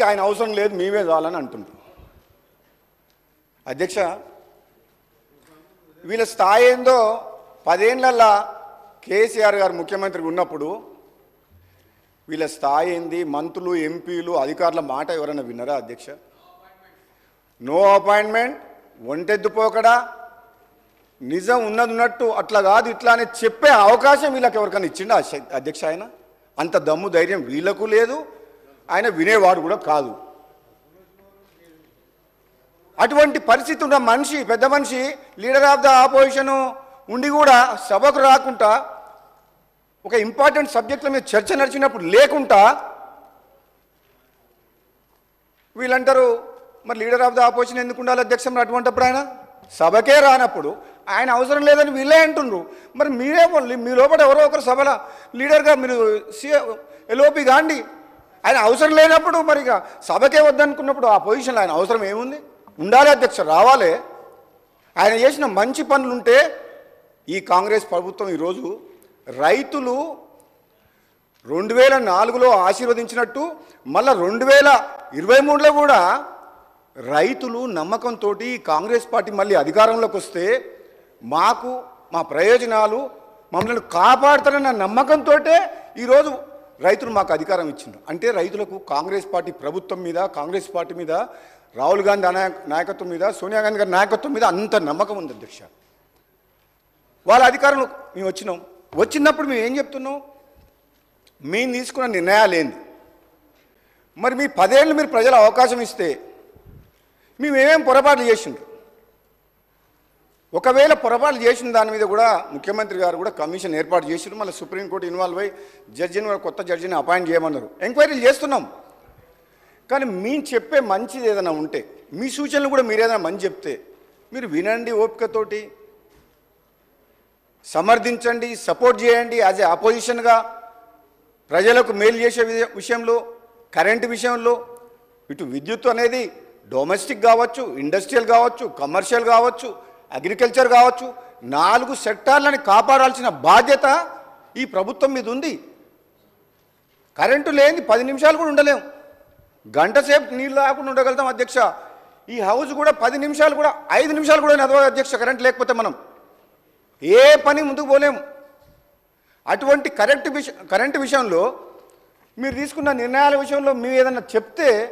ఆయన అవసరం లేదు, మేమే చాలని అంటున్నారు. అధ్యక్ష, వీళ్ళ స్థాయి ఏందో 10 ఏళ్లలో కేసీఆర్ గారు ముఖ్యమంత్రిగా ఉన్నప్పుడు వీళ్ళ స్థాయి ఏంది, మంత్రులు ఎంపీలు అధికారుల మాట ఎవరైనా విన్నారా అధ్యక్ష? నో అపాయింట్మెంట్, ఒంటెద్దుపోకడా, నిజం ఉన్నట్టు అట్లా కాదు ఇట్లా అని చెప్పే అవకాశం వీళ్ళకి ఎవరికైనా ఇచ్చిండా అధ్యక్ష? ఆయన అంత దమ్ము ధైర్యం వీళ్ళకు లేదు, ఆయన వినేవాడు కూడా కాదు. అటువంటి పరిస్థితి ఉన్న మనిషి, పెద్ద మనిషి, లీడర్ ఆఫ్ ద ఆపోజిషన్ ఉండి కూడా సభకు రాకుండా ఒక ఇంపార్టెంట్ సబ్జెక్టుల మీద చర్చ నడిచినప్పుడు లేకుండా వీళ్ళంటారు మరి లీడర్ ఆఫ్ ద ఆపోజిషన్ ఎందుకు ఉండాలి అధ్యక్ష? మరి అటువంటిప్పుడు ఆయన సభకే రానప్పుడు ఆయన అవసరం లేదని వీళ్ళే అంటుండ్రు. మరి మీరే మీ లోపల ఎవరో ఒకరు సభలో లీడర్గా మీరు ఎల్ఓపి కాండి. ఆయన అవసరం లేనప్పుడు మరి ఇక సభకే వద్దనుకున్నప్పుడు ఆ పొజిషన్లో ఆయన అవసరం ఏముంది? ఉండాలి అధ్యక్ష, రావాలి. ఆయన చేసిన మంచి పనులుంటే ఈ కాంగ్రెస్ ప్రభుత్వం ఈరోజు రైతులు 2004లో ఆశీర్వదించినట్టు మళ్ళీ 2023లో కూడా రైతులు నమ్మకంతో కాంగ్రెస్ పార్టీ మళ్ళీ అధికారంలోకి వస్తే మాకు మా ప్రయోజనాలు మమ్మల్ని కాపాడుతారన్న నమ్మకంతో ఈరోజు రైతులు మాకు అధికారం ఇచ్చిండ్రు. అంటే రైతులకు కాంగ్రెస్ పార్టీ ప్రభుత్వం మీద, కాంగ్రెస్ పార్టీ మీద, రాహుల్ గాంధీ నాయకత్వం మీద, సోనియా గాంధీ గారి నాయకత్వం మీద అంత నమ్మకం ఉంది అధ్యక్ష. వాళ్ళ అధికారంలో మేము వచ్చినప్పుడు మేము ఏం చెప్తున్నాం? మేము తీసుకున్న నిర్ణయాలు ఏంది? మరి మీ 10 ఏళ్ళు మీరు ప్రజల అవకాశం ఇస్తే మేమేమేం పొరపాట్లు చేసిండ్రు? ఒకవేళ పొరపాట్లు చేసిన దాని మీద కూడా ముఖ్యమంత్రి గారు కూడా కమిషన్ ఏర్పాటు చేసిండ్రు. మళ్ళీ సుప్రీంకోర్టు ఇన్వాల్వ్ అయ్యి జడ్జిని, కొత్త జడ్జిని అపాయింట్ చేయమన్నారు. ఎంక్వైరీలు చేస్తున్నాం. కానీ మేము చెప్పే మంచిది ఏదైనా ఉంటే, మీ సూచనలు కూడా మీరు ఏదైనా మంచి చెప్తే మీరు వినండి, ఓపికతోటి సమర్థించండి, సపోర్ట్ చేయండి. యాజ్ ఏ అపోజిషన్గా ప్రజలకు మేలు చేసే విషయంలో, కరెంటు విషయంలో, ఇటు విద్యుత్ అనేది డొమెస్టిక్ కావచ్చు, ఇండస్ట్రియల్ కావచ్చు, కమర్షియల్ కావచ్చు, అగ్రికల్చర్ కావచ్చు, 4 సెక్టార్లని కాపాడాల్సిన బాధ్యత ఈ ప్రభుత్వం మీద ఉంది. కరెంటు లేని 10 నిమిషాలు కూడా ఉండలేము. గంట సేపు నీళ్ళు లేకుండా ఉండగలుగుతాం అధ్యక్ష. ఈ హౌస్ కూడా 10 నిమిషాలు కూడా, 5 నిమిషాలు కూడా నడవదు అధ్యక్ష. కరెంట్ లేకపోతే మనం ఏ పని ముందుకు పోలేము. అటువంటి కరెంటు విషయంలో మీరు తీసుకున్న నిర్ణయాల విషయంలో మేము ఏదన్నా చెప్తే